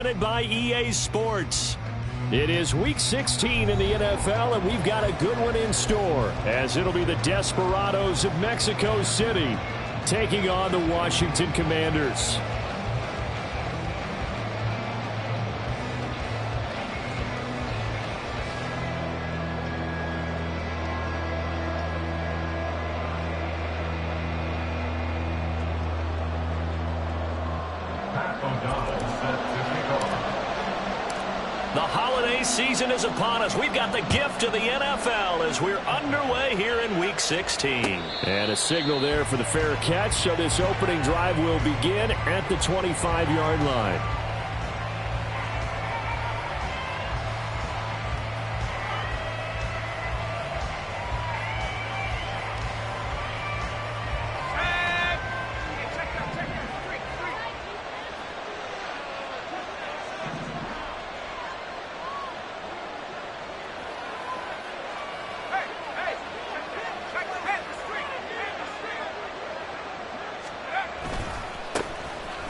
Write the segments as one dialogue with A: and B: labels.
A: By EA Sports. It is Week 16 in the NFL, and we've got a good one in store, as it'll be the Desperados of Mexico City taking on the Washington Commanders. The holiday season is upon us. We've got the gift of the NFL as we're underway here in Week 16. And a signal there for the fair catch, so this opening drive will begin at the 25-yard line.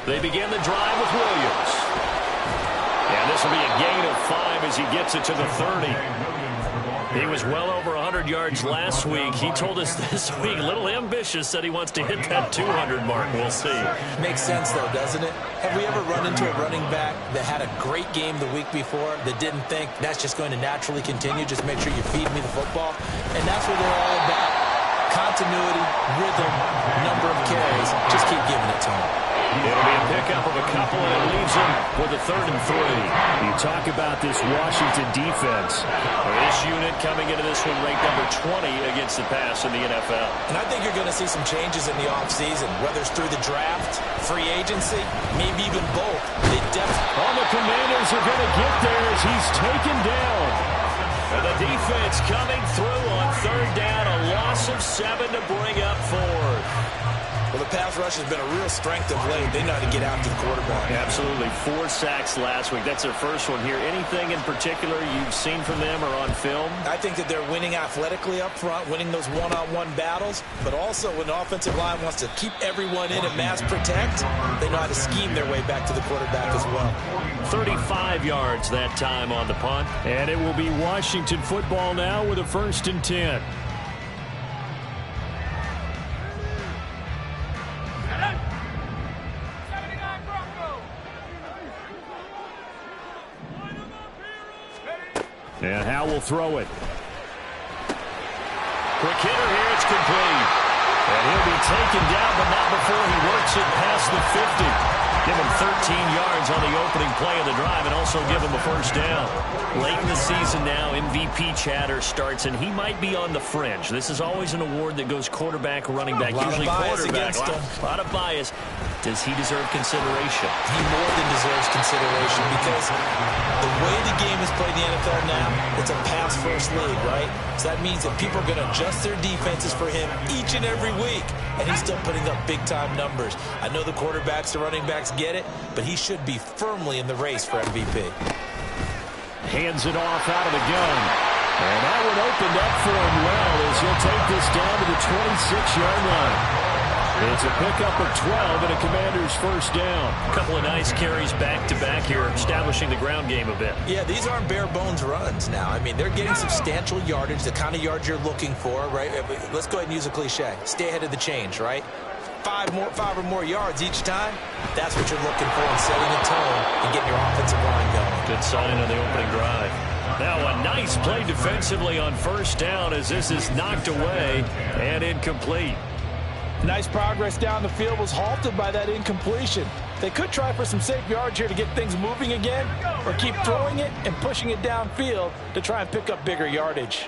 A: They begin the drive with Williams. And this will be a gain of 5 as he gets it to the 30. He was well over 100 yards last week. He told us this week, a little ambitious, said he wants to hit that 200 mark. We'll see.
B: Makes sense, though, doesn't it? Have we ever run into a running back that had a great game the week before that didn't think that's just going to naturally continue? Just make sure you feed me the football. And that's what they're all about. Continuity, rhythm, number of carries. Just keep giving it to him.
A: It'll be a pickup of a couple, and it leaves him with a 3rd and 3. You talk about this Washington defense. This unit coming into this one ranked number 20 against the pass in the NFL.
B: And I think you're going to see some changes in the offseason, whether it's through the draft, free agency, maybe even both.
A: All the Commanders are going to get there as he's taken down. And the defense coming through on 3rd down, a loss of 7 to bring up 4.
B: Well, the pass rush has been a real strength of late. They know how to get after the quarterback.
A: Absolutely. 4 sacks last week. That's their first one here. Anything in particular you've seen from them or on film?
B: I think that they're winning athletically up front, winning those one-on-one battles, but also when the offensive line wants to keep everyone in and mass protect, they know how to scheme their way back to the quarterback as well.
A: 35 yards that time on the punt. And it will be Washington football now with a 1st and 10. And Howe will throw it. Quick hitter here, it's complete. And he'll be taken down, but not before he works it past the 50. Give him 13 yards on the opening play of the drive and also give him a 1st down. Late in the season now, MVP chatter starts, and he might be on the fringe. This is always an award that goes quarterback, running back, usually quarterback. A lot of bias. Does he deserve consideration?
B: He more than deserves consideration because the way the game is played in the NFL now, it's a pass-first league, right? So that means that people are going to adjust their defenses for him each and every week, and he's still putting up big-time numbers. I know the quarterbacks, the running backs get it, but he should be firmly in the race for MVP.
A: Hands it off out of the gun. And that one opened up for him well as he'll take this down to the 26-yard line. It's a pickup of 12 and a Commander's 1st down. A couple of nice carries back-to-back here, establishing the ground game a bit.
B: Yeah, these aren't bare-bones runs now. I mean, they're getting substantial yardage, the kind of yards you're looking for, right? Let's go ahead and use a cliche. Stay ahead of the change, right? 5 or more yards each time, that's what you're looking for in setting a tone and getting your offensive line going.
A: Good sign on the opening drive. Now a nice play defensively on 1st down as this is knocked away and incomplete.
C: Nice progress down the field was halted by that incompletion. They could try for some safe yards here to get things moving again, or keep throwing it and pushing it downfield to try and pick up bigger yardage.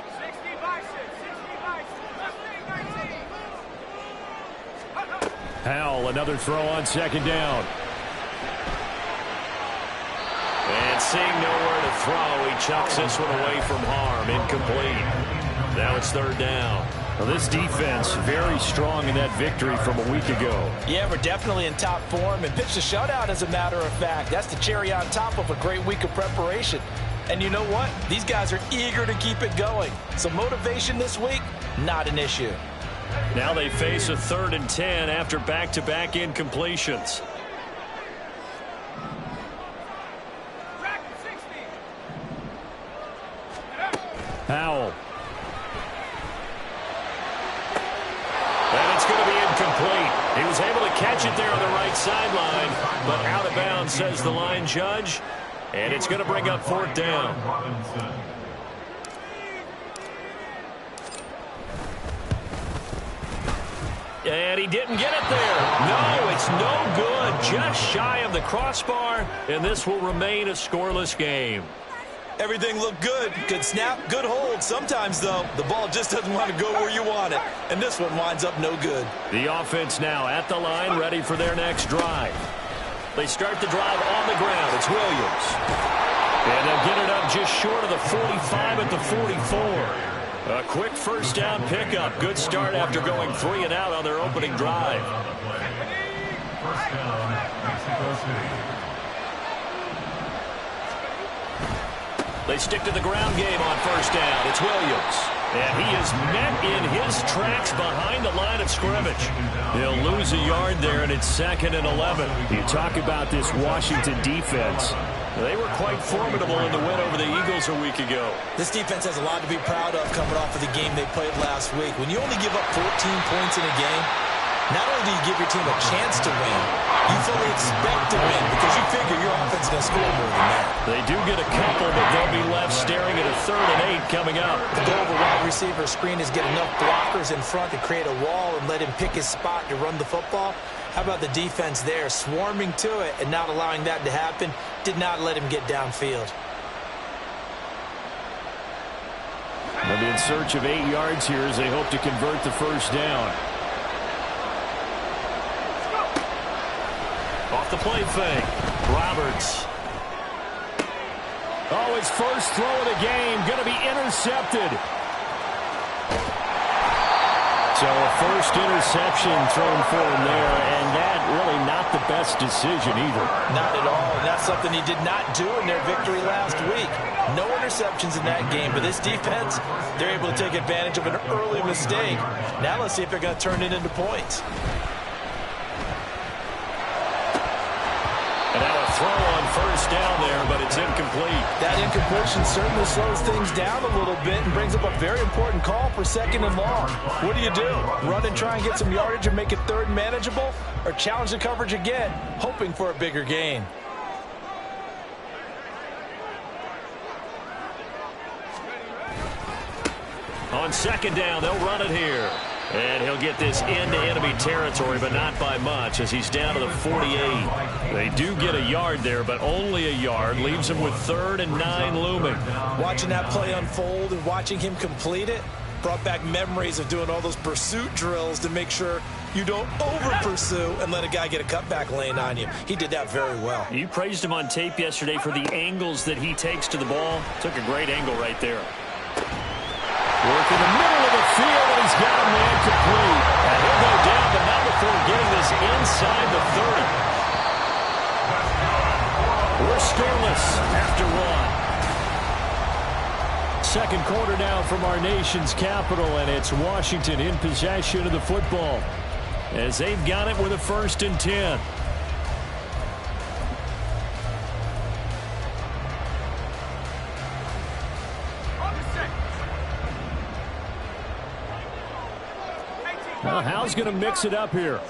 A: Howell, another throw on 2nd down. And seeing nowhere to throw, he chucks this one away from harm. Incomplete. Now it's 3rd down. Well, this defense very strong in that victory from a week ago.
C: Yeah, we're definitely in top form and pitched a shutout, as a matter of fact. That's the cherry on top of a great week of preparation. And you know what? These guys are eager to keep it going. So motivation this week, not an issue.
A: Now they face a 3rd and 10 after back-to-back incompletions. Powell. And it's going to be incomplete. He was able to catch it there on the right sideline, but out of bounds, says the line judge. And it's going to bring up 4th down. And he didn't get it there. No, it's no good. Just shy of the crossbar, and this will remain a scoreless game.
B: Everything looked good. Good snap, good hold. Sometimes, though, the ball just doesn't want to go where you want it. And this one winds up no good.
A: The offense now at the line, ready for their next drive. They start the drive on the ground. It's Williams. And they'll get it up just short of the 45 at the 44. A quick first down pickup. Good start after going 3 and out on their opening drive.
D: First down, Mexico City.
A: They stick to the ground game on first down. It's Williams. And he is met in his tracks behind the line of scrimmage. He'll lose a yard there, and it's 2nd and 11. You talk about this Washington defense. They were quite formidable in the win over the Eagles a week ago.
B: This defense has a lot to be proud of coming off of the game they played last week. When you only give up 14 points in a game, not only do you give your team a chance to win, you fully expect to win because you figure your offense is going to score more than that.
A: They do get a couple, but they'll be left staring at a 3rd and 8 coming up.
B: The goal of a wide receiver screen is get enough blockers in front to create a wall and let him pick his spot to run the football. How about the defense there, swarming to it and not allowing that to happen? Did not let him get downfield.
A: They'll be in search of 8 yards here as they hope to convert the first down. Off the play fake. Roberts. Oh, his first throw of the game going to be intercepted. So a first interception thrown for him there, and that really not the best decision either.
C: Not at all, and that's something he did not do in their victory last week. No interceptions in that game, but this defense, they're able to take advantage of an early mistake. Now let's see if they're going to turn it into points.
A: And now a throw on first down there, but it's incomplete.
C: That incompletion certainly slows things down a little bit and brings up a very important call for 2nd and long. What do? Run and try and get some yardage and make it 3rd and manageable? Or challenge the coverage again, hoping for a bigger gain?
A: On 2nd down, they'll run it here. And he'll get this into enemy territory, but not by much as he's down to the 48. They do get a yard there, but only a yard. Leaves him with 3rd and 9 looming.
C: Watching that play unfold and watching him complete it brought back memories of doing all those pursuit drills to make sure you don't over-pursue and let a guy get a cutback lane on you. He did that very well.
A: You praised him on tape yesterday for the angles that he takes to the ball. Took a great angle right there. Work in the middle of the field, and he's got a man complete. And he'll go down, but not before getting this inside the 30. We're scoreless after 1. Second quarter now from our nation's capital, and it's Washington in possession of the football as they've got it with a 1st and 10. Well, Hal's going to mix it up here.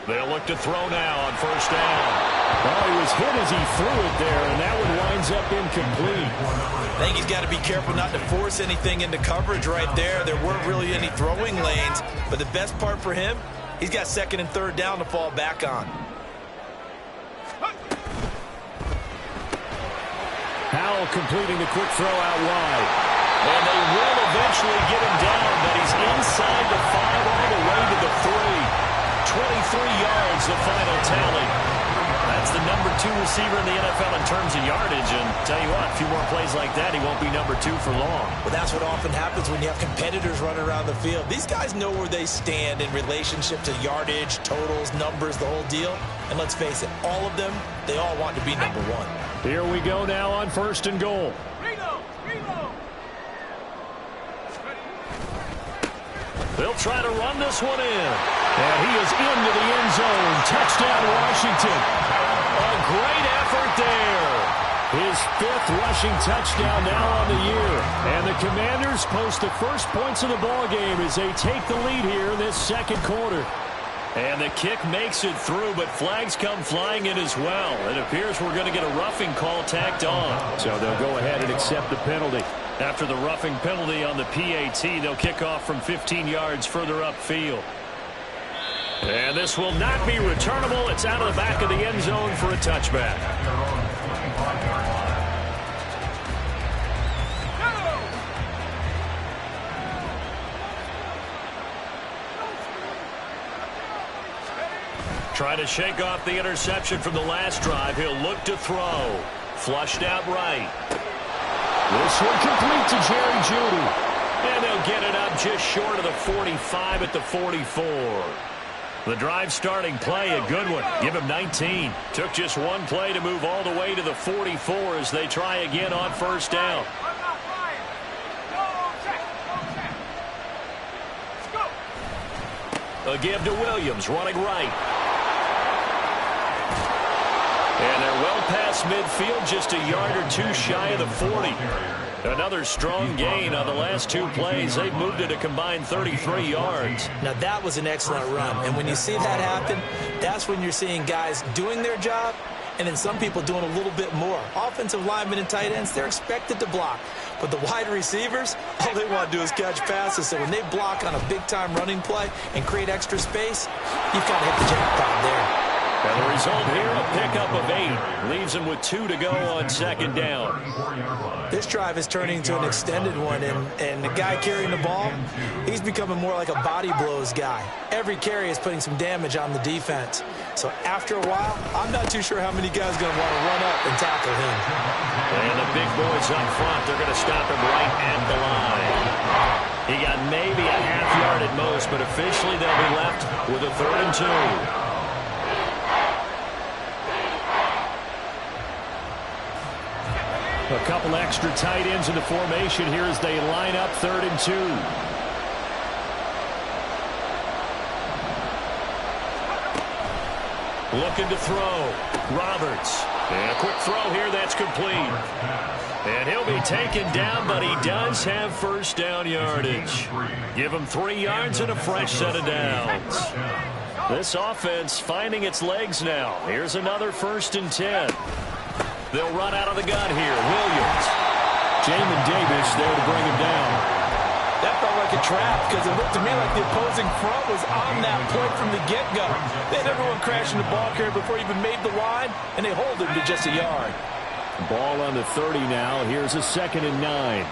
A: They'll look to throw now on first down. Well, he was hit as he threw it there, and that one winds up incomplete.
C: I think he's got to be careful not to force anything into coverage right there. There weren't really any throwing lanes, but the best part for him, he's got 2nd and 3rd down to fall back on.
A: Powell completing the quick throw out wide. And they will eventually get him down, but he's inside the 5 all the way to the 3. 23 yards, the final tally. That's the number 2 receiver in the NFL in terms of yardage. And tell you what, a few more plays like that, he won't be number 2 for long.
C: Well, that's what often happens when you have competitors running around the field. These guys know where they stand in relationship to yardage, totals, numbers, the whole deal. And let's face it, all of them, they all want to be number 1.
A: Here we go now on 1st and goal. They'll try to run this one in. And he is into the end zone. Touchdown, Washington. A great effort there. His 5th rushing touchdown now on the year. And the Commanders post the first points of the ballgame as they take the lead here in this second quarter. And the kick makes it through, but flags come flying in as well. It appears we're going to get a roughing call tacked on. So they'll go ahead and accept the penalty. After the roughing penalty on the PAT, they'll kick off from 15 yards further upfield. And this will not be returnable. It's out of the back of the end zone for a touchback. Trying to shake off the interception from the last drive. He'll look to throw. Flushed out right. This one complete to Jerry Jeudy. And they'll get it up just short of the 45 at the 44. The drive starting play, a good one. Give him 19. Took just one play to move all the way to the 44 as they try again on first down. A give to Williams, running right. And they're well past midfield, just a yard or two shy of the 40. Another strong gain on the last 2 plays. They've moved it a combined 33 yards.
C: Now, that was an excellent run. And when you see that happen, that's when you're seeing guys doing their job and then some people doing a little bit more. Offensive linemen and tight ends, they're expected to block. But the wide receivers, all they want to do is catch passes. So when they block on a big-time running play and create extra space, you've got to hit the jackpot there.
A: And the result here, a pickup of 8. Leaves him with 2 to go on second down.
C: This drive is turning into an extended one, and the guy carrying the ball, he's becoming more like a body blows guy. Every carry is putting some damage on the defense. So after a while, I'm not too sure how many guys are going to want to run up and tackle him.
A: And the big boys up front, they're going to stop him right at the line. He got maybe a half yard at most, but officially they'll be left with a 3rd and 2. A couple extra tight ends in the formation here as they line up 3rd and 2. Looking to throw. Roberts. And a quick throw here that's complete. And he'll be taken down, but he does have first down yardage. Give him 3 yards and a fresh set of downs. This offense finding its legs now. Here's another 1st and 10. They'll run out of the gun here. Williams. Jamin Davis there to bring him down.
C: That felt like a trap because it looked to me like the opposing front was on that point from the get-go. They had everyone crashing the ball carrier before he even made the line, and they hold him to just a yard.
A: Ball on the 30 now. Here's a 2nd and 9.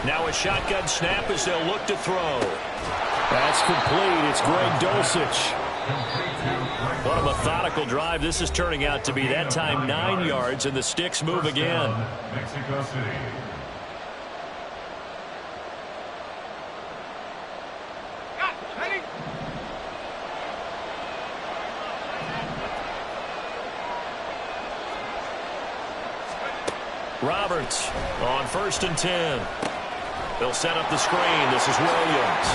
A: Now a shotgun snap as they'll look to throw. That's complete. It's Greg Dulcich. What a methodical drive this is turning out to be. That time 9 yards, and the sticks move again.
D: Mexico City.
A: Roberts on 1st and 10. They'll set up the screen. This is Williams.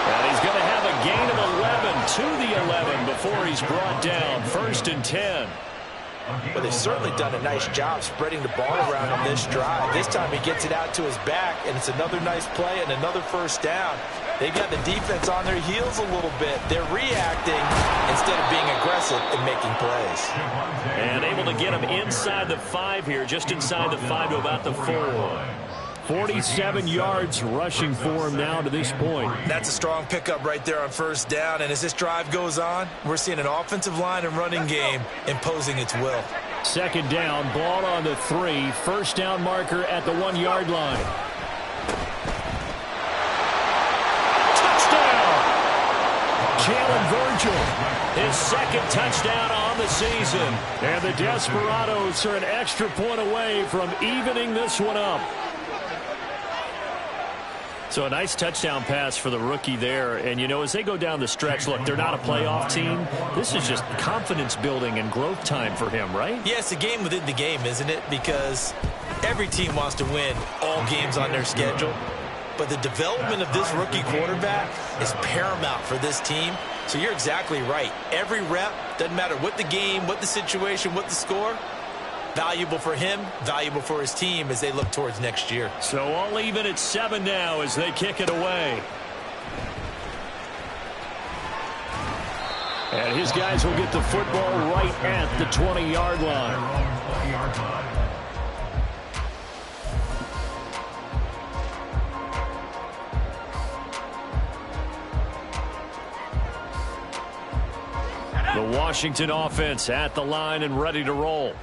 A: And he's going to have a gain of 11 to the 11 before he's brought down. 1st and 10.
C: Well, they've certainly done a nice job spreading the ball around on this drive. This time he gets it out to his back, and it's another nice play and another first down. They've got the defense on their heels a little bit. They're reacting instead of being aggressive and making plays.
A: And able to get him inside the 5 here, just inside the 5 to about the 4. 47 yards rushing for him now to this point.
C: That's a strong pickup right there on first down. And as this drive goes on, we're seeing an offensive line and running game imposing its will.
A: 2nd down, ball on the 3. First down marker at the 1-yard line. Touchdown! Jalen Virgil, his 2nd touchdown on the season. And the Desperados are an extra point away from evening this one up. So a nice touchdown pass for the rookie there. And, you know, as they go down the stretch, look, they're not a playoff team. This is just confidence building and growth time for him, right?
B: Yeah, it's a game within the game, isn't it? Because every team wants to win all games on their schedule. But the development of this rookie quarterback is paramount for this team. So you're exactly right. Every rep, doesn't matter what the game, what the situation, what the score, valuable for him, valuable for his team as they look towards next year.
A: So all even at 7 now as they kick it away. And his guys will get the football right at the 20-yard line. The Washington offense at the line and ready to roll.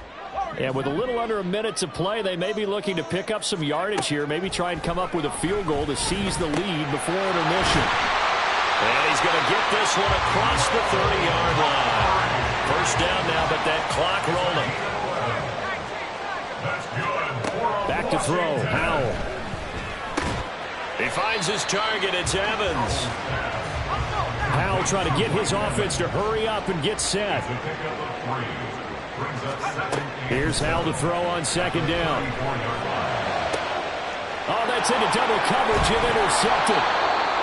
A: And with a little under a minute to play, they may be looking to pick up some yardage here, maybe try and come up with a field goal to seize the lead before intermission. And he's going to get this one across the 30-yard line. First down now, but that clock rolling. Back to throw, Howell. He finds his target, it's Evans. Howell trying to get his offense to hurry up and get set. Here's Howell to throw on second down. Oh, that's into double coverage and intercepted.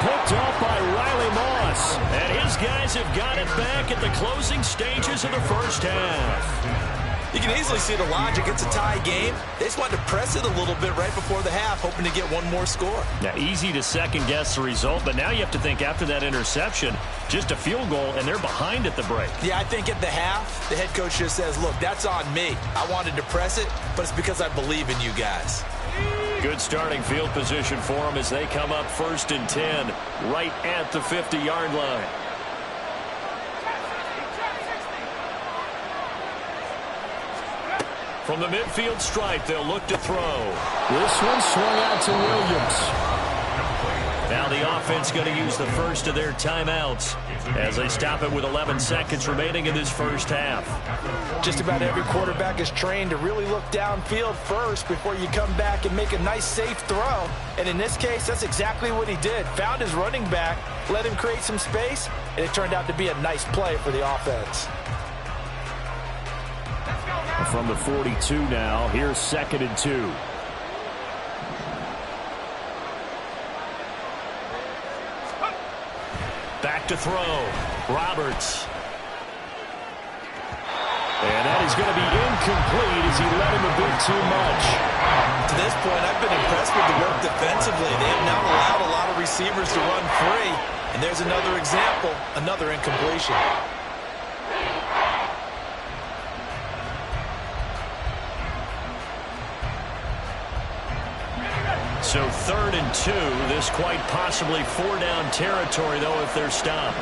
A: Picked off by Riley Moss. And his guys have got it back at the closing stages of the first half.
B: You can easily see the logic. It's a tie game. They just wanted to press it a little bit right before the half, hoping to get one more score.
A: Now, easy to second-guess the result, but now you have to think after that interception, just a field goal, and they're behind at the break.
B: Yeah, I think at the half, the head coach just says, look, that's on me. I wanted to press it, but it's because I believe in you guys.
A: Good starting field position for them as they come up 1st and 10, right at the 50-yard line. From the midfield stripe, they'll look to throw.
C: This one swung out to Williams.
A: Now the offense going to use the first of their timeouts as they stop it with 11 seconds remaining in this first half.
C: Just about every quarterback is trained to really look downfield first before you come back and make a nice, safe throw. And in this case, that's exactly what he did. Found his running back, let him create some space, and it turned out to be a nice play for the offense.
A: From the 42 now, here's 2nd and 2. Back to throw. Roberts. And that is going to be incomplete as he let him a bit too much.
B: To this point, I've been impressed with the work defensively. They have now allowed a lot of receivers to run free. And there's another example, another incompletion.
A: So 3rd and 2. This quite possibly 4-down territory, though, if they're stopped.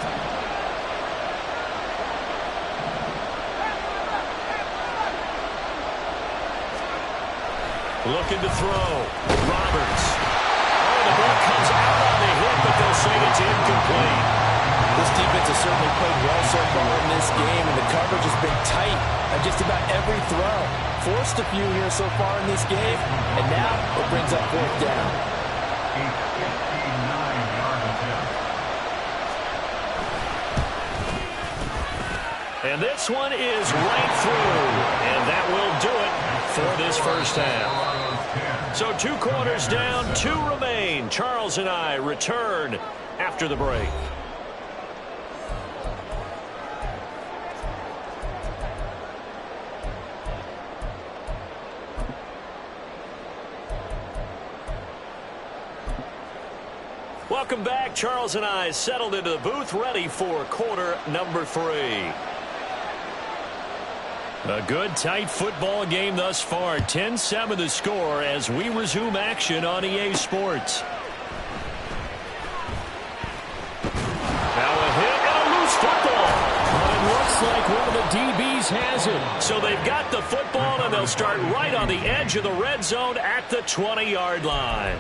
A: Looking to throw. Roberts. Oh, the ball comes out on the hit, but they'll say it's incomplete.
C: This defense has certainly played well so far in this game, and the coverage has been tight on just about every throw. Forced a few here so far in this game, and now it brings up 4th down.
A: And this one is right through, and that will do it for this first half. So 2 quarters down, 2 remain. Charles and I return after the break. Welcome back. Charles and I settled into the booth, ready for quarter number 3. A good, tight football game thus far. 10-7 the score as we resume action on EA Sports. Now a hit and a loose football. But it looks like one of the DBs has it. So they've got the football, and they'll start right on the edge of the red zone at the 20-yard line.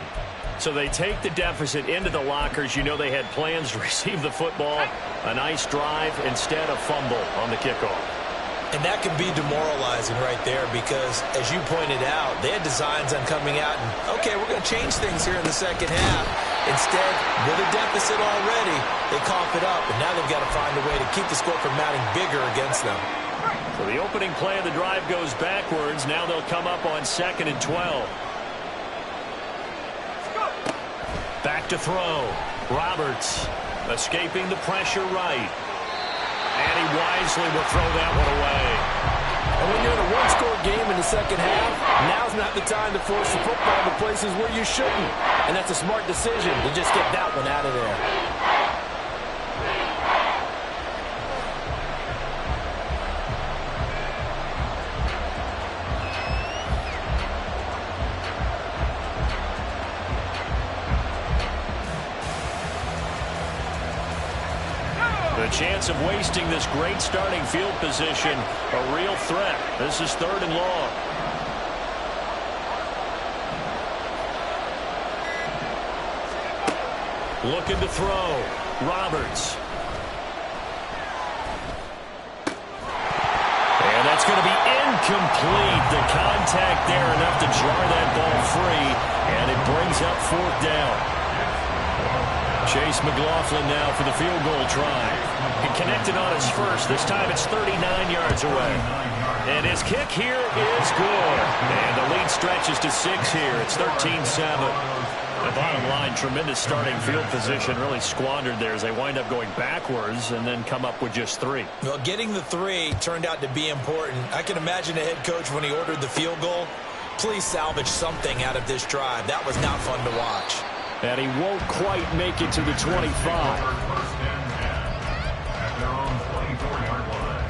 A: So they take the deficit into the lockers. You know they had plans to receive the football. A nice drive, instead a fumble on the kickoff.
B: And that can be demoralizing right there because, as you pointed out, they had designs on coming out and, okay, we're going to change things here in the second half. Instead, with a deficit already, they cough it up, and now they've got to find a way to keep the score from mounting bigger against them.
A: So the opening play of the drive goes backwards. Now they'll come up on 2nd and 12. Back to throw. Roberts escaping the pressure right. And he wisely will throw that one away.
C: And when you're in a one-score game in the second half, now's not the time to force the football to places where you shouldn't. And that's a smart decision to just get that one out of there.
A: The chance of wasting this great starting field position, a real threat. This is 3rd and long. Looking to throw. Roberts. And that's going to be incomplete. The contact there enough to jar that ball free, and it brings up 4th down. Chase McLaughlin now for the field goal try. He connected on his first. This time it's 39 yards away. And his kick here is good. And the lead stretches to 6 here. It's 13-7. The bottom line, tremendous starting field position, really squandered there as they wind up going backwards and then come up with just 3.
B: Well, getting the 3 turned out to be important. I can imagine the head coach when he ordered the field goal. Please salvage something out of this drive. That was not fun to watch.
A: And he won't quite make it to the 25.
D: First and 10 at their own 24-yard line.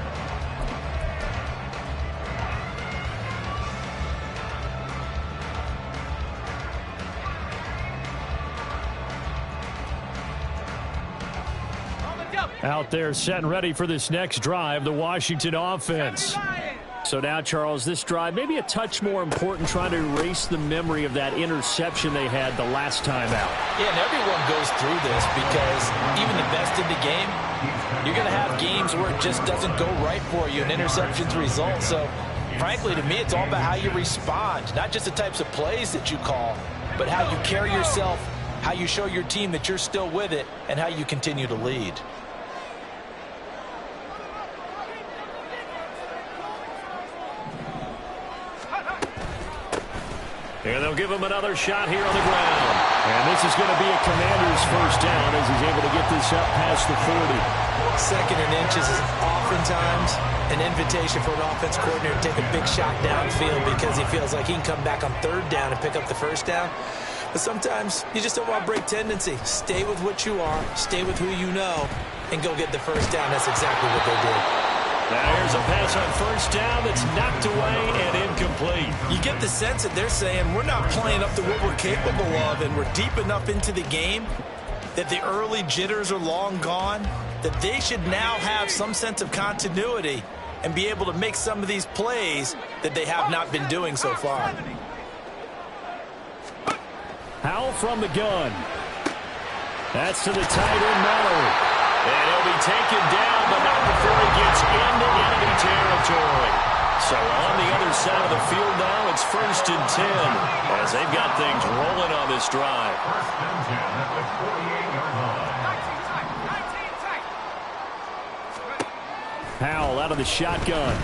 A: Out there set and ready for this next drive, the Washington offense. So now, Charles, this drive maybe a touch more important, trying to erase the memory of that interception they had the last time out.
C: Yeah, and everyone goes through this because even the best in the game, you're going to have games where it just doesn't go right for you, and interceptions result. So, frankly, to me, it's all about how you respond, not just the types of plays that you call, but how you carry yourself, how you show your team that you're still with it, and how you continue to lead.
A: And they'll give him another shot here on the ground. And this is going to be a Commander's first down as he's able to get this up past the 40.
B: 2nd and inches is oftentimes an invitation for an offense coordinator to take a big shot downfield because he feels like he can come back on 3rd down and pick up the 1st down. But sometimes you just don't want to break tendency. Stay with what you are, stay with who you know, and go get the 1st down. That's exactly what they did.
A: Now here's a pass on 1st down that's knocked away and incomplete.
B: You get the sense that they're saying we're not playing up to what we're capable of, and we're deep enough into the game that the early jitters are long gone, that they should now have some sense of continuity and be able to make some of these plays that they have not been doing so far.
A: Howell from the gun. That's to the tight end, Mallory. And he'll be taken down, but not before he gets into enemy territory. So on the other side of the field now, it's 1st and 10 as they've got things rolling on this drive.
D: 1st and 10 at the 48-yard line.
A: Howell out of the shotgun.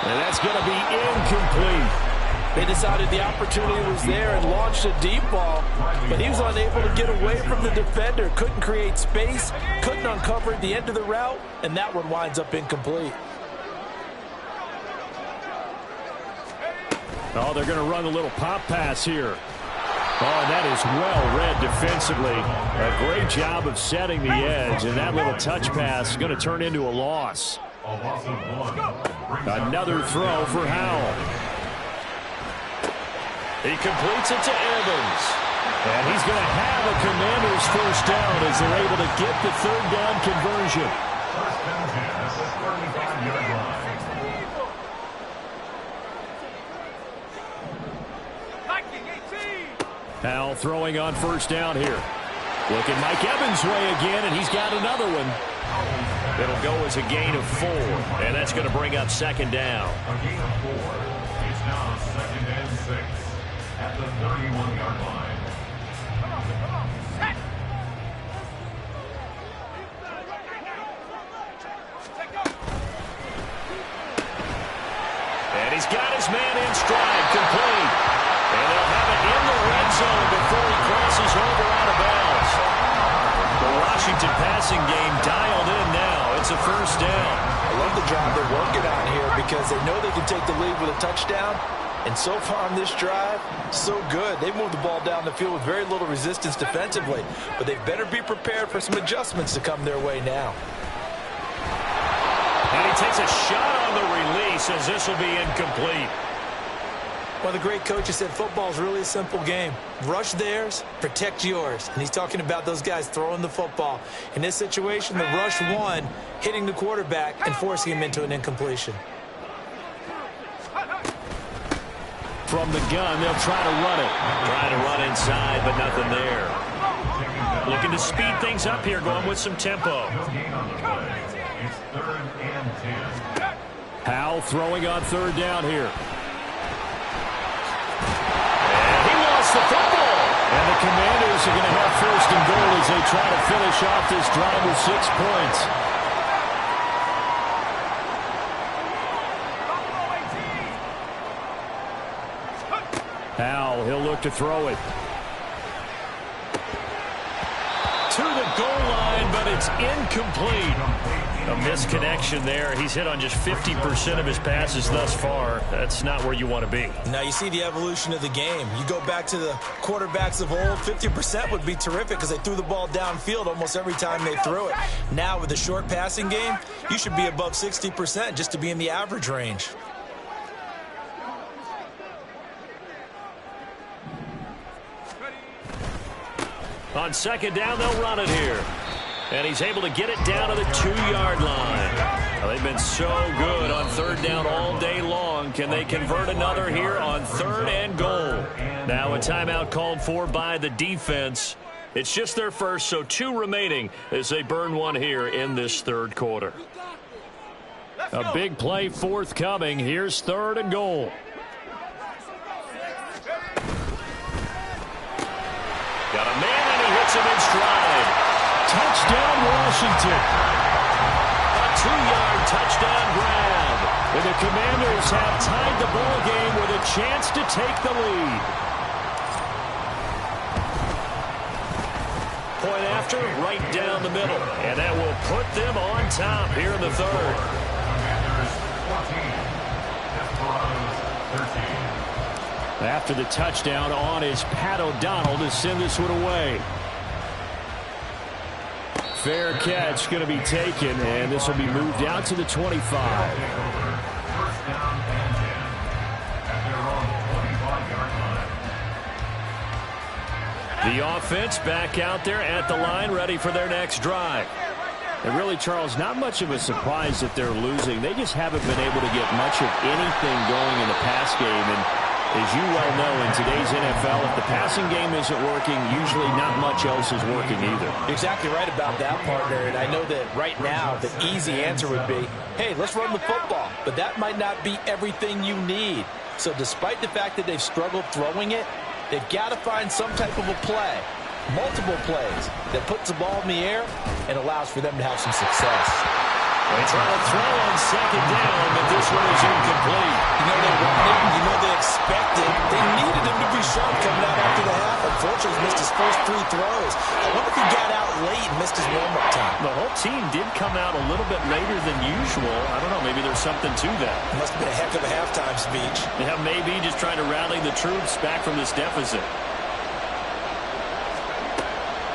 A: And that's going to be incomplete.
C: They decided the opportunity was there and launched a deep ball, but he was unable to get away from the defender. Couldn't create space, couldn't uncover the end of the route, and that one winds up incomplete.
A: Oh, they're going to run a little pop pass here. Oh, and that is well read defensively. A great job of setting the edge, and that little touch pass is going to turn into a loss.
D: A loss of 1.
A: Another throw for Howell. He completes it to Evans. And he's going to have a Commander's first down as they're able to get the 3rd down conversion.
D: 1st and 10 at the 35-yard line.
A: Howell throwing on 1st down here. Looking Mike Evans' way again, and he's got another one. It'll go as a gain of 4, and that's going to bring up 2nd down.
D: A gain of 4. It's now 2nd and 6. at the 31-yard line.
A: And he's got his man in stride, complete. And they'll have it in the red zone before he crosses over out of bounds. The Washington passing game dialed in now. It's a first down.
C: I love the job they're working on here because they know they can take the lead with a touchdown. And so far on this drive, so good. They've moved the ball down the field with very little resistance defensively. But they better be prepared for some adjustments to come their way now.
A: And he takes a shot on the release as this will be incomplete.
C: Well, the great coach has said football is really a simple game. Rush theirs, protect yours. And he's talking about those guys throwing the football. In this situation, the rush won, hitting the quarterback and forcing him into an incompletion.
A: From the gun, they'll try to run it. Try to run inside, but nothing there. Looking to speed things up here, going with some tempo.
D: It's 3rd and 10.
A: Howell throwing on third down here. And he lost the football. And the Commanders are going to have first and goal as they try to finish off this drive with 6 points. Howell, he'll look to throw it. To the goal line, but it's incomplete. A misconnection there. He's hit on just 50% of his passes thus far. That's not where you want to be.
C: Now you see the evolution of the game. You go back to the quarterbacks of old, 50% would be terrific because they threw the ball downfield almost every time they threw it. Now with the short passing game, you should be above 60% just to be in the average range.
A: On second down, they'll run it here. And he's able to get it down to the 2-yard line. Well, they've been so good on third down all day long. Can they convert another here on 3rd and goal? Now a timeout called for by the defense. It's just their first, so 2 remaining as they burn one here in this 3rd quarter. A big play forthcoming. Here's 3rd and goal. Got a man, and he hits him in stride. Touchdown, Washington. A 2-yard touchdown grab. And the Commanders have tied the ball game with a chance to take the lead. Point after, right down the middle. And that will put them on top here in the 3rd.
D: Commanders 14, Desperados 13.
A: After the touchdown on is Pat O'Donnell to send this one away. Fair catch going to be taken, and this will be moved out to the 25.
D: First down and 10 at their own 25-yard line.
A: The offense back out there at the line, ready for their next drive. And really, Charles, not much of a surprise that they're losing. They just haven't been able to get much of anything going in the pass game. And as you well know, in today's NFL, if the passing game isn't working, usually not much else is working either.
C: Exactly right about that, partner. And I know that right now the easy answer would be, hey, let's run the football. But that might not be everything you need. So despite the fact that they've struggled throwing it, they've got to find some type of a play, multiple plays, that puts the ball in the air and allows for them to have some success.
A: They try to throw on second down, but this one is incomplete.
C: You know they wanted it, you know they expected. They needed him to be sharp coming out after the half. Unfortunately, he missed his first 3 throws. I wonder if he got out late and missed his warm-up time.
A: The whole team did come out a little bit later than usual. I don't know, maybe there's something to that.
C: It must have been a heck of a halftime speech.
A: Yeah, maybe just trying to rally the troops back from this deficit.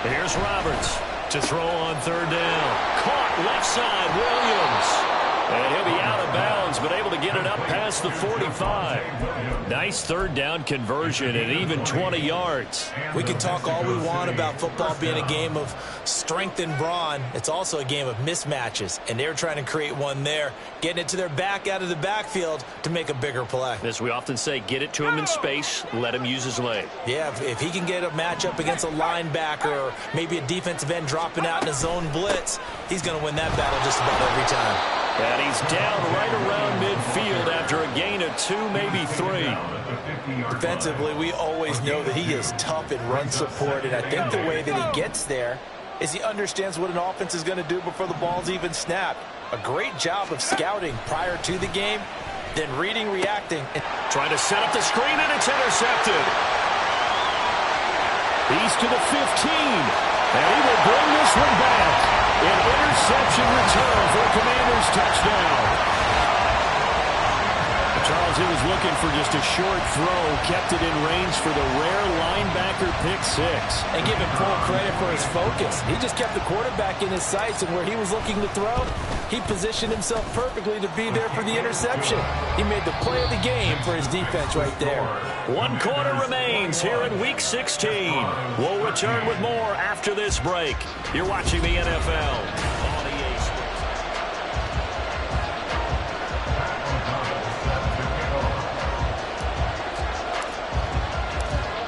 A: Here's Roberts to throw on third down. Caught left side, Williams. And he'll be out of bounds, but able to get it up past the 45. Nice third down conversion at even 20 yards.
C: We can talk all we want about football being a game of strength and brawn. It's also a game of mismatches, and they're trying to create one there, getting it to their back out of the backfield to make a bigger play.
A: As we often say, get it to him in space, let him use his leg.
C: Yeah, if he can get a matchup against a linebacker or maybe a defensive end dropping out in a zone blitz, he's going to win that battle just about every time.
A: And he's down right around midfield after a gain of 2, maybe 3.
C: Defensively, we always know that he is tough in run support, and I think the way that he gets there is he understands what an offense is going to do before the ball's even snapped. A great job of scouting prior to the game, then reading, reacting.
A: Trying to set up the screen, and it's intercepted. He's to the 15, and he will bring this one back. An interception return for a Commanders touchdown. Charles, he was looking for just a short throw, kept it in range for the rare linebacker pick 6.
C: And give him full credit for his focus. He just kept the quarterback in his sights, and where he was looking to throw, he positioned himself perfectly to be there for the interception. He made the play of the game for his defense right there.
A: 1 quarter remains here in Week 16. We'll return with more after this break. You're watching the NFL on EA Sports.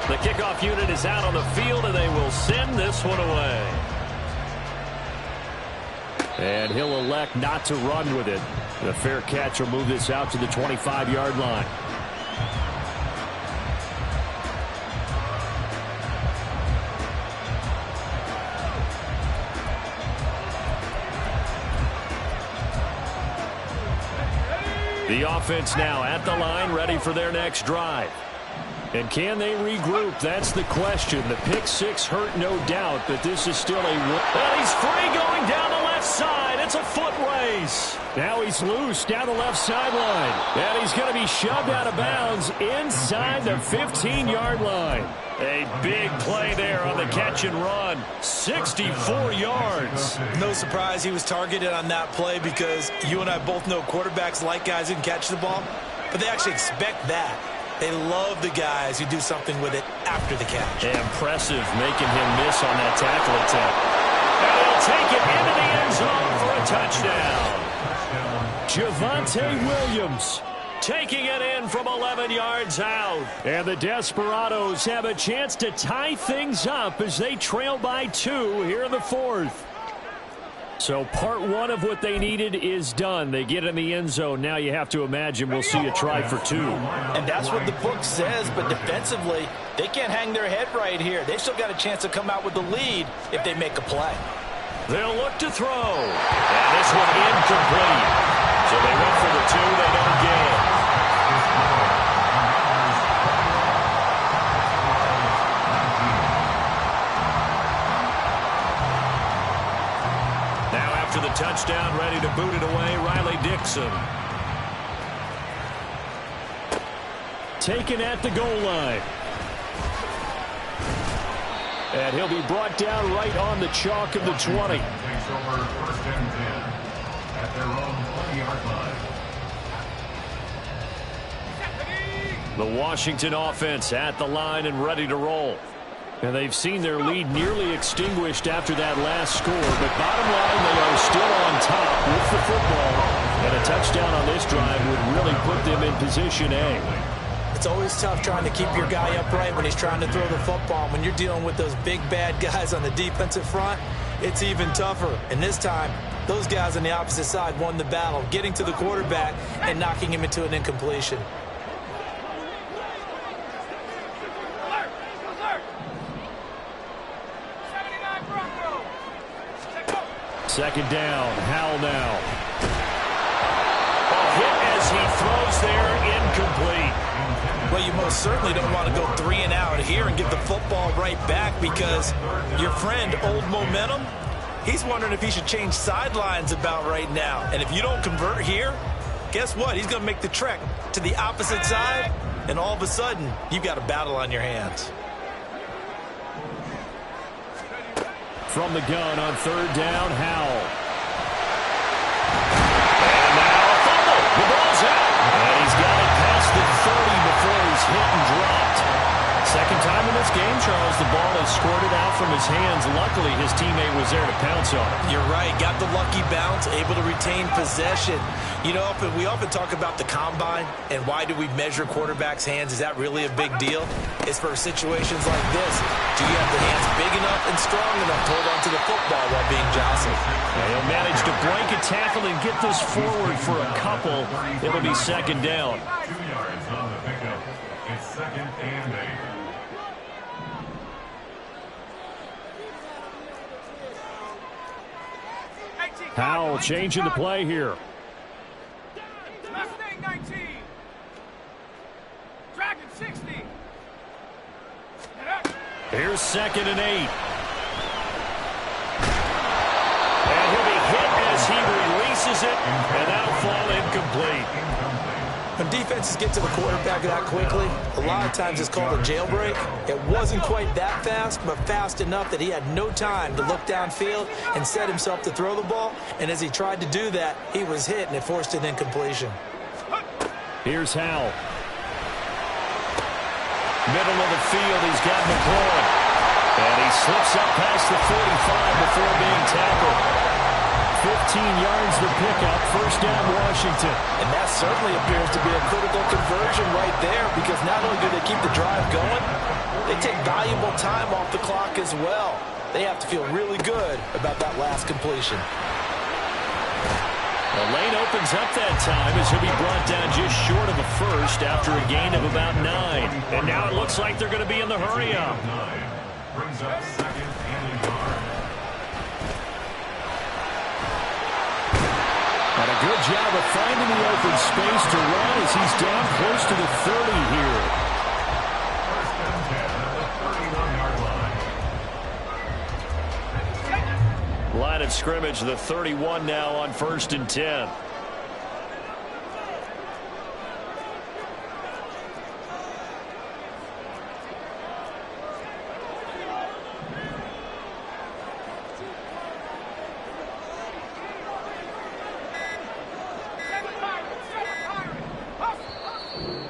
A: The kickoff unit is out on the field, and they will send this one away. And he'll elect not to run with it. The fair catch will move this out to the 25-yard line. The offense now at the line, ready for their next drive. And can they regroup? That's the question. The pick 6 hurt, no doubt, but this is still a... And he's free going down the left side. It's a foot race. Now he's loose down the left sideline. And he's going to be shoved out of bounds inside the 15-yard line. A big play there on the catch and run. 64 yards.
C: No surprise he was targeted on that play, because you and I both know quarterbacks like guys who can catch the ball, but they actually expect that. They love the guys who do something with it after the catch.
A: Impressive, making him miss on that tackle attempt. And he'll take it into the end zone for a touchdown. Javonte Williams taking it in from 11 yards out. And the Desperados have a chance to tie things up as they trail by 2 here in the 4th. So part 1 of what they needed is done. They get in the end zone. Now you have to imagine we'll see a try for 2.
C: And that's what the book says, but defensively, they can't hang their head right here. They've still got a chance to come out with the lead if they make a play.
A: They'll look to throw. And this one incomplete. So they went for the 2. They don't get it. To the touchdown, ready to boot it away, Riley Dixon. Taken at the goal line. And he'll be brought down right on the chalk of the 20.
D: Takes over 1st and 10 at their own 20-yard line.
A: The Washington offense at the line and ready to roll. And they've seen their lead nearly extinguished after that last score. But bottom line, they are still on top with the football. And a touchdown on this drive would really put them in position A.
C: It's always tough trying to keep your guy upright when he's trying to throw the football. When you're dealing with those big, bad guys on the defensive front, it's even tougher. And this time, those guys on the opposite side won the battle, getting to the quarterback and knocking him into an incompletion.
A: Second down, Howell now. A hit as he throws there, incomplete.
C: Well, you most certainly don't want to go 3 and out here and get the football right back, because your friend, Old Momentum, he's wondering if he should change sidelines about right now. And if you don't convert here, guess what? He's going to make the trek to the opposite side, and all of a sudden, you've got a battle on your hands.
A: From the gun on 3rd down, Howell. And now a fumble. The ball's out. And he's got it past the 30 before he's hit and dropped. Second time in this game, Charles, the ball has squirted out from his hands. Luckily, his teammate was there to pounce on it.
C: You're right. Got the lucky bounce, able to retain possession. You know, we often talk about the combine and why do we measure quarterbacks' hands. Is that really a big deal? It's for situations like this. Do you have the hands big enough and strong enough to hold onto the football while being jostled?
A: He'll manage to break a tackle and get this forward for a couple. It'll be second down.
D: 2 yards on the pickup. It's 2nd and 8.
A: Howell changing the play here.
E: Mustang 19. Dragon 60.
A: Here's 2nd and 8. And he'll be hit as he releases it, and that'll fall incomplete.
C: When defenses get to the quarterback that quickly, a lot of times it's called a jailbreak. It wasn't quite that fast, but fast enough that he had no time to look downfield and set himself to throw the ball. And as he tried to do that, he was hit, and it forced an incompletion.
A: Here's Howell. Middle of the field, he's got McLaurin. And he slips up past the 45 before being tackled. 15 yards the pickup, first down Washington.
C: And that certainly appears to be a critical conversion right there, because not only do they keep the drive going, they take valuable time off the clock as well. They have to feel really good about that last completion.
A: The lane opens up that time as he'll be brought down just short of a first after a gain of about 9. And now it looks like they're going to be in the hurry-up.
D: Brings up 2nd and a yard.
A: And a good job of finding the open space to run as he's down close to the 30 here.
D: 1st and 10 at the 31-yard line.
A: Line of scrimmage, the 31 now on 1st and 10.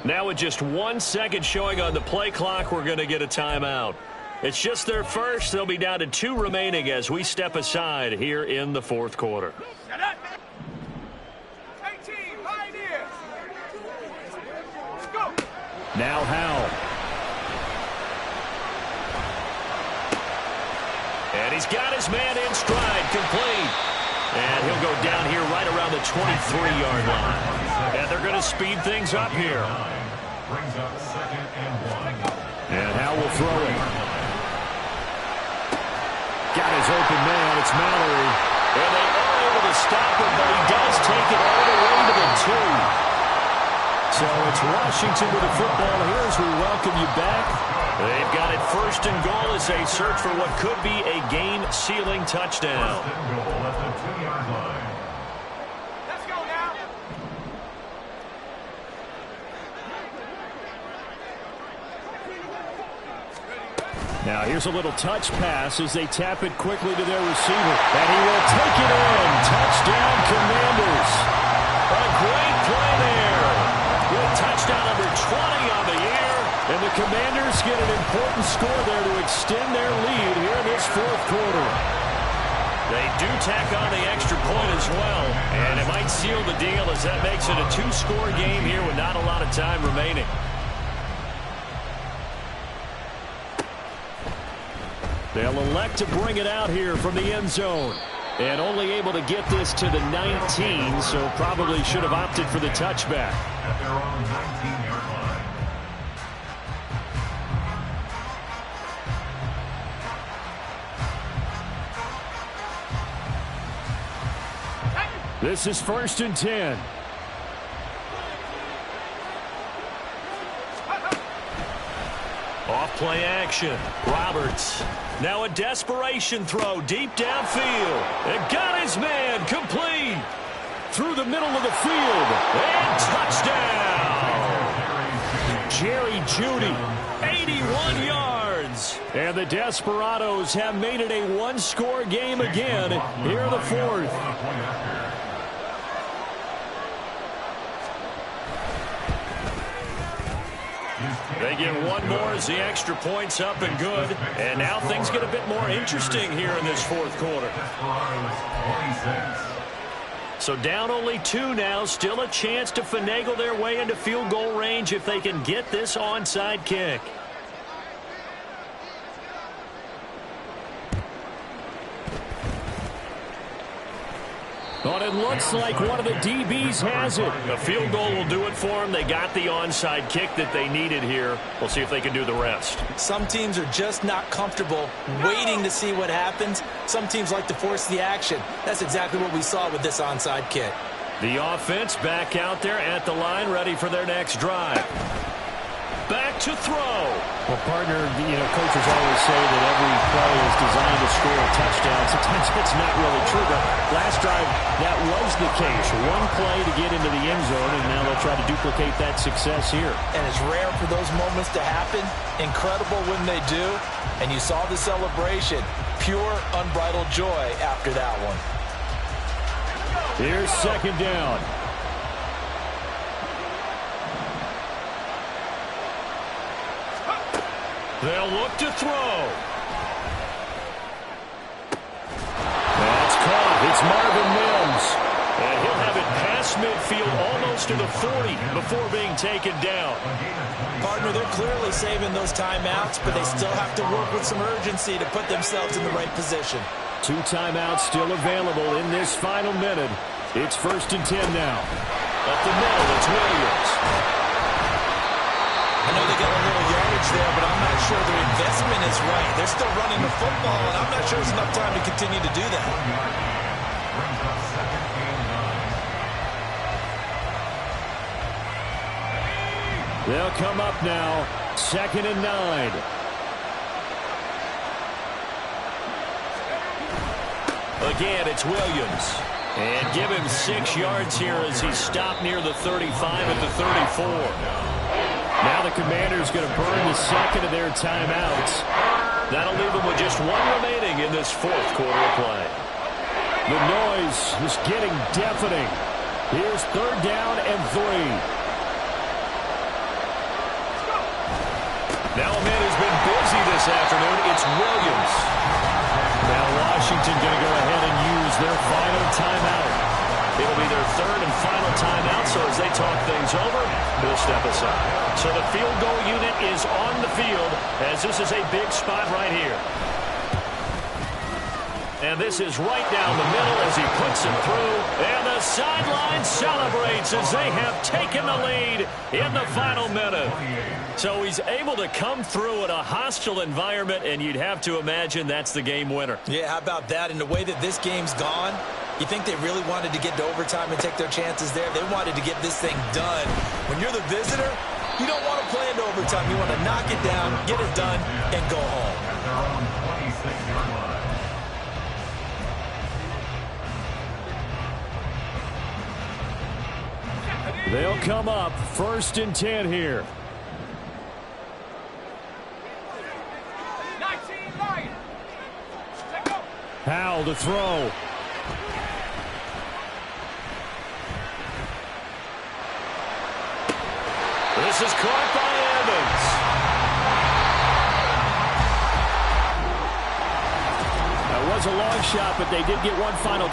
A: Now with just 1 second showing on the play clock, we're going to get a timeout. It's just their first. They'll be down to 2 remaining as we step aside here in the 4th quarter. Now Howell. And he's got his man in stride, complete. And he'll go down here right around the 23-yard line. And they're going to speed things up here.
D: Brings up 2nd and 1.
A: And Howell will throw it. Got his open man. It's Mallory. And they are able to stop him, but he does take it all the way to the 2. So it's Washington with the football here as we welcome you back. They've got it 1st and goal as they search for what could be a game-sealing touchdown.
D: 1st and goal at the 2-yard line.
E: Let's go now.
A: Now here's a little touch pass as they tap it quickly to their receiver. And he will take it in. Touchdown, Commanders. A great play there. With touchdown number 20 on the year. And the Commanders get an important score there to extend their lead here in this 4th quarter. They do tack on the extra point as well. And it might seal the deal as that makes it a 2-score game here with not a lot of time remaining. They'll elect to bring it out here from the end zone. And only able to get this to the 19, so probably should have opted for the touchback.
D: At their own 19-yard line.
A: This is 1st and 10. Off play action. Roberts. Now a desperation throw deep downfield. And got his man complete. Through the middle of the field. And touchdown. Jerry Jeudy. 81 yards. And the Desperados have made it a 1-score game again here in the 4th. They get one more as the extra point's up and good. And now things get a bit more interesting here in this fourth quarter. So down only 2 now. Still a chance to finagle their way into field goal range if they can get this onside kick. But it looks like one of the DBs has it. A field goal will do it for them. They got the onside kick that they needed here. We'll see if they can do the rest.
C: Some teams are just not comfortable waiting to see what happens. Some teams like to force the action. That's exactly what we saw with this onside kick.
A: The offense back out there at the line, ready for their next drive. Back to throw.
F: Well, partner, coaches always say that every play is designed to score a touchdown. Sometimes that's not really true, but last drive, that was the case. One play to get into the end zone, and now they'll try to duplicate that success here.
C: And it's rare for those moments to happen. Incredible when they do. And you saw the celebration. Pure, unbridled joy after that one.
A: Here's second down. They'll look to throw. That's caught. It's Marvin Mims. And he'll have it past midfield almost to the 40 before being taken down.
C: Partner, they're clearly saving those timeouts, but they still have to work with some urgency to put themselves in the right position.
A: 2 timeouts still available in this final minute. It's 1st and 10 now. Up the middle, it's Williams.
C: I know they got a little yardage there, but I'm not sure their investment is right. They're still running the football, and I'm not sure there's enough time to continue to do that.
A: They'll come up now, 2nd and 9. Again, it's Williams. And give him 6 yards here as he's stopped near the 35 at the 34. Now the Commanders going to burn the second of their timeouts. That'll leave them with just 1 remaining in this fourth quarter of play. The noise is getting deafening. Here's 3rd down and 3. Now a man who's been busy this afternoon, it's Williams. Now Washington going to go ahead and use their final timeout. It'll be their 3rd and final timeout, so as they talk things over, we'll step aside. So the field goal unit is on the field, as this is a big spot right here. And this is right down the middle as he puts it through. And the sideline celebrates as they have taken the lead in the final minute. So he's able to come through in a hostile environment, and you'd have to imagine that's the game winner.
C: Yeah, how about that? In the way that this game's gone, you think they really wanted to get to overtime and take their chances there? They wanted to get this thing done. When you're the visitor, you don't want to play into overtime. You want to knock it down, get it done, and go home.
D: At their own 26-yard line.
A: They'll come up 1st and 10 here.
E: 19 line. Let go.
A: Howell to throw. This is caught by Evans. That was a long shot, but they did get one final.